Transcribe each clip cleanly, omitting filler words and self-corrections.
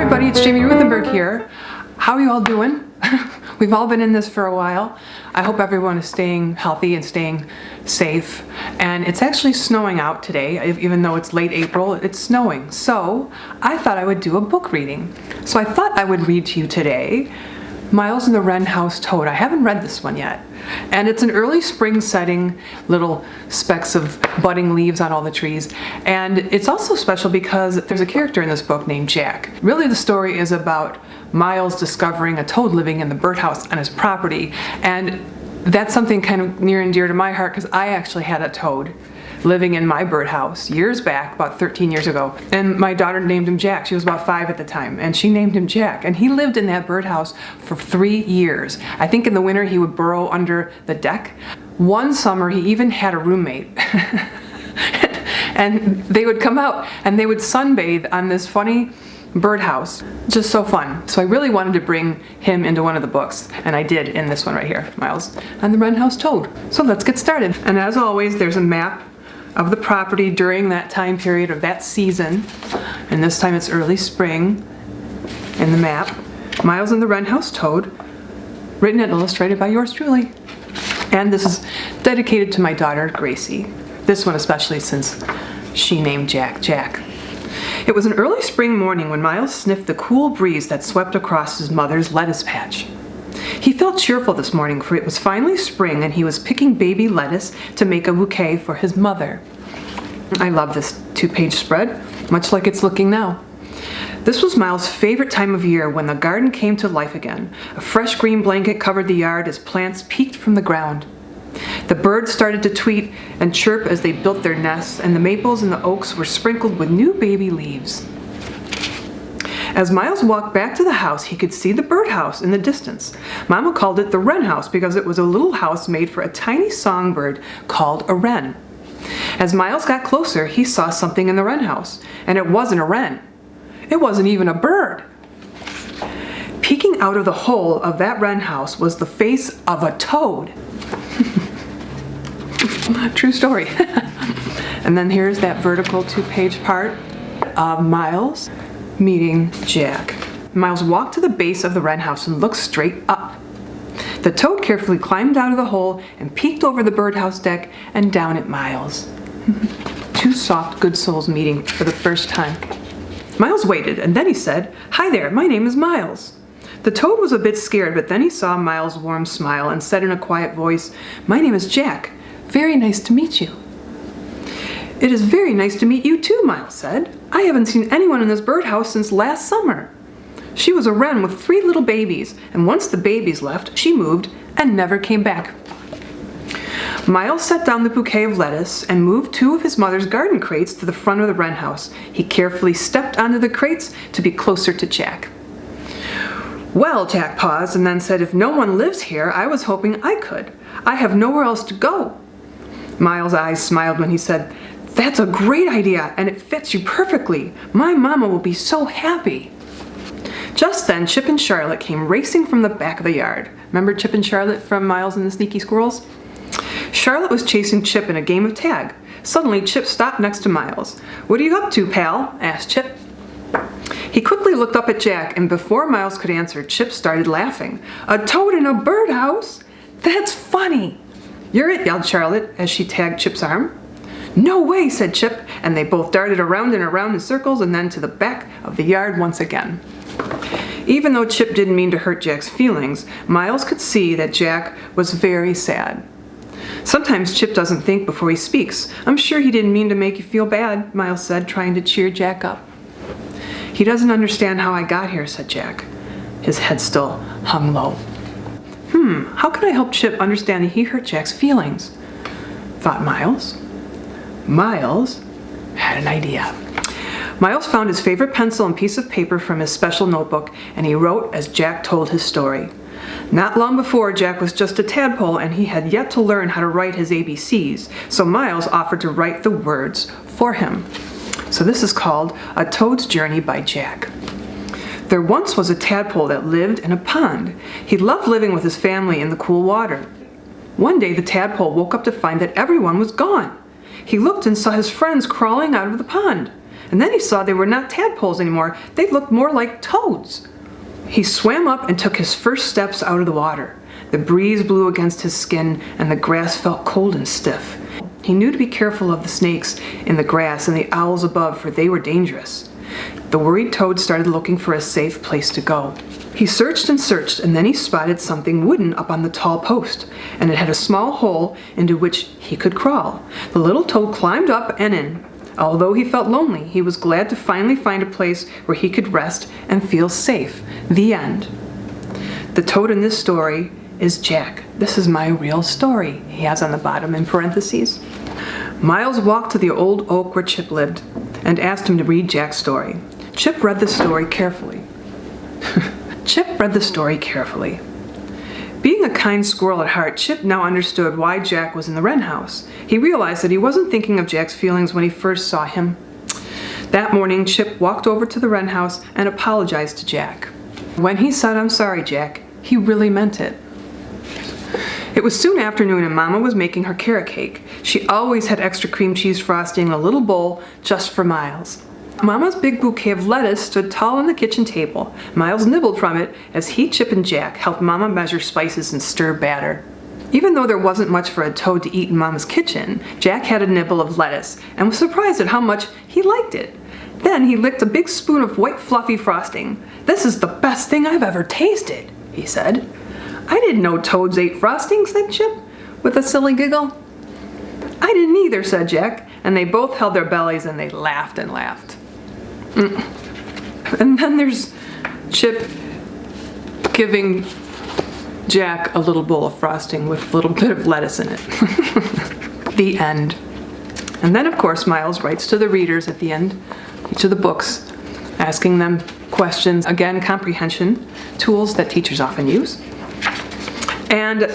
everybody, it's Jamie Ruthenberg here. How are you all doing? We've all been in this for a while. I hope everyone is staying healthy and staying safe. And it's actually snowing out today, even though it's late April, it's snowing. So I thought I would do a book reading. So I thought I would read to you today Myles and the Wren House Toad. I haven't read this one yet. And it's an early spring setting, little specks of budding leaves on all the trees. And it's also special because there's a character in this book named Jack. Really the story is about Myles discovering a toad living in the birdhouse on his property. And that's something kind of near and dear to my heart because I actually had a toad living in my birdhouse years back, about 13 years ago. And my daughter named him Jack. She was about 5 at the time, and she named him Jack. And he lived in that birdhouse for 3 years. I think in the winter he would burrow under the deck. One summer he even had a roommate. And they would come out and they would sunbathe on this funny birdhouse. Just so fun. So I really wanted to bring him into one of the books, and I did in this one right here, Myles and the Wren House Toad. So let's get started. And as always, there's a map of the property during that time period of that season, and this time it's early spring in the map. Myles and the Wren House Toad, written and illustrated by yours truly. And this is dedicated to my daughter Gracie, this one especially since she named Jack Jack. It was an early spring morning when Myles sniffed the cool breeze that swept across his mother's lettuce patch. He felt cheerful this morning, for it was finally spring and he was picking baby lettuce to make a bouquet for his mother. I love this 2-page spread, much like it's looking now. This was Myles' favorite time of year, when the garden came to life again. A fresh green blanket covered the yard as plants peeked from the ground. The birds started to tweet and chirp as they built their nests, and the maples and the oaks were sprinkled with new baby leaves. As Myles walked back to the house, he could see the birdhouse in the distance. Mama called it the Wren House because it was a little house made for a tiny songbird called a wren. As Myles got closer, he saw something in the wren house, and it wasn't a wren. It wasn't even a bird. Peeking out of the hole of that wren house was the face of a toad. True story. And then here's that vertical 2-page part of Myles meeting Jack. Myles walked to the base of the wren house and looked straight up. The toad carefully climbed out of the hole and peeked over the birdhouse deck and down at Myles. Two soft, good souls meeting for the first time. Myles waited, and then he said, "Hi there, my name is Myles." The toad was a bit scared, but then he saw Myles' warm smile and said in a quiet voice, "My name is Jack. Very nice to meet you." "It is very nice to meet you too," Myles said. "I haven't seen anyone in this birdhouse since last summer." She was a wren with 3 little babies, and once the babies left, she moved and never came back. Myles set down the bouquet of lettuce and moved 2 of his mother's garden crates to the front of the wren house. He carefully stepped onto the crates to be closer to Jack. "Well," Jack paused and then said, "if no one lives here, I was hoping I could. I have nowhere else to go." Myles' eyes smiled when he said, "That's a great idea, and it fits you perfectly. My mama will be so happy." Just then, Chip and Charlotte came racing from the back of the yard. Remember Chip and Charlotte from Myles and the Sneaky Squirrels? Charlotte was chasing Chip in a game of tag. Suddenly, Chip stopped next to Myles. "What are you up to, pal?" asked Chip. He quickly looked up at Jack, and before Myles could answer, Chip started laughing. "A toad in a birdhouse? That's funny!" "You're it," yelled Charlotte as she tagged Chip's arm. "No way," said Chip, and they both darted around and around in circles and then to the back of the yard once again. Even though Chip didn't mean to hurt Jack's feelings, Myles could see that Jack was very sad. "Sometimes Chip doesn't think before he speaks. I'm sure he didn't mean to make you feel bad," Myles said, trying to cheer Jack up. "He doesn't understand how I got here," said Jack. His head still hung low. How can I help Chip understand that he hurt Jack's feelings?" thought Myles. Myles had an idea. Myles found his favorite pencil and piece of paper from his special notebook, and he wrote as Jack told his story. Not long before, Jack was just a tadpole, and he had yet to learn how to write his ABCs, so Myles offered to write the words for him. So this is called A Toad's Journey by Jack. There once was a tadpole that lived in a pond. He loved living with his family in the cool water. One day the tadpole woke up to find that everyone was gone. He looked and saw his friends crawling out of the pond. and then he saw they were not tadpoles anymore. They looked more like toads. He swam up and took his first steps out of the water. The breeze blew against his skin, and the grass felt cold and stiff. He knew to be careful of the snakes in the grass and the owls above, for they were dangerous. The worried toad started looking for a safe place to go. He searched, and then he spotted something wooden up on the tall post, and it had a small hole into which he could crawl. The little toad climbed up and in. Although he felt lonely, he was glad to finally find a place where he could rest and feel safe. The end. The toad in this story is Jack. This is my real story, he has on the bottom in parentheses. Myles walked to the old oak where Chip lived and asked him to read Jack's story. Chip read the story carefully. Being a kind squirrel at heart, Chip now understood why Jack was in the Wren house. He realized that he wasn't thinking of Jack's feelings when he first saw him. That morning, Chip walked over to the Wren house and apologized to Jack. When he said, "I'm sorry, Jack," he really meant it. It was soon afternoon and Mama was making her carrot cake. She always had extra cream cheese frosting in a little bowl just for Myles. Mama's big bouquet of lettuce stood tall on the kitchen table. Myles nibbled from it as he, Chip, and Jack helped Mama measure spices and stir batter. Even though there wasn't much for a toad to eat in Mama's kitchen, Jack had a nibble of lettuce and was surprised at how much he liked it. Then he licked a big spoon of white fluffy frosting. "This is the best thing I've ever tasted," he said. "I didn't know toads ate frosting," said Chip, with a silly giggle. "I didn't either," said Jack, and they both held their bellies and they laughed and laughed. And then there's Chip giving Jack a little bowl of frosting with a little bit of lettuce in it. The end. And then, of course, Myles writes to the readers at the end, each of the books, asking them questions, again, comprehension tools that teachers often use. And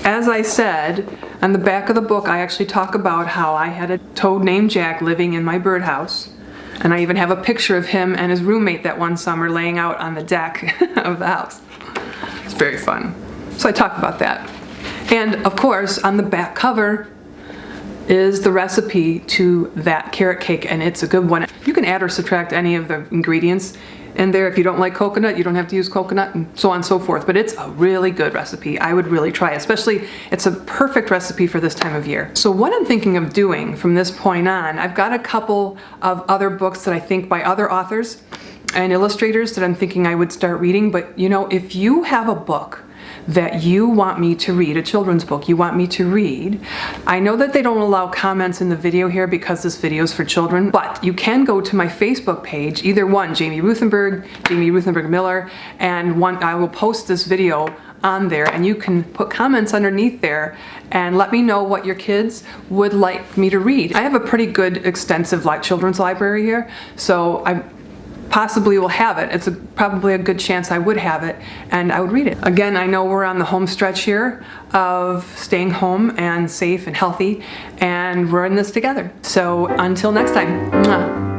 as I said, on the back of the book, I actually talk about how I had a toad named Jack living in my birdhouse. And I even have a picture of him and his roommate that one summer laying out on the deck of the house. It's very fun. So I talk about that. And of course, on the back cover is the recipe to that carrot cake, and it's a good one. You can add or subtract any of the ingredients in there. If you don't like coconut, you don't have to use coconut, and so on and so forth. But it's a really good recipe. I would really try it. Especially, it's a perfect recipe for this time of year. So what I'm thinking of doing from this point on, I've got a couple of other books that I think by other authors and illustrators that I'm thinking I would start reading. But you know, if you have a book that you want me to read, a children's book you want me to read, I know that they don't allow comments in the video here because this video is for children, but you can go to my Facebook page, either one, Jamie Ruthenberg Miller, and one, I will post this video on there, and you can put comments underneath there and let me know what your kids would like me to read. I have a pretty good extensive children's library here, so I possibly will have it. It's probably a good chance I would have it, and I would read it. Again, I know we're on the home stretch here of staying home and safe and healthy, and we're in this together. So until next time, mwah.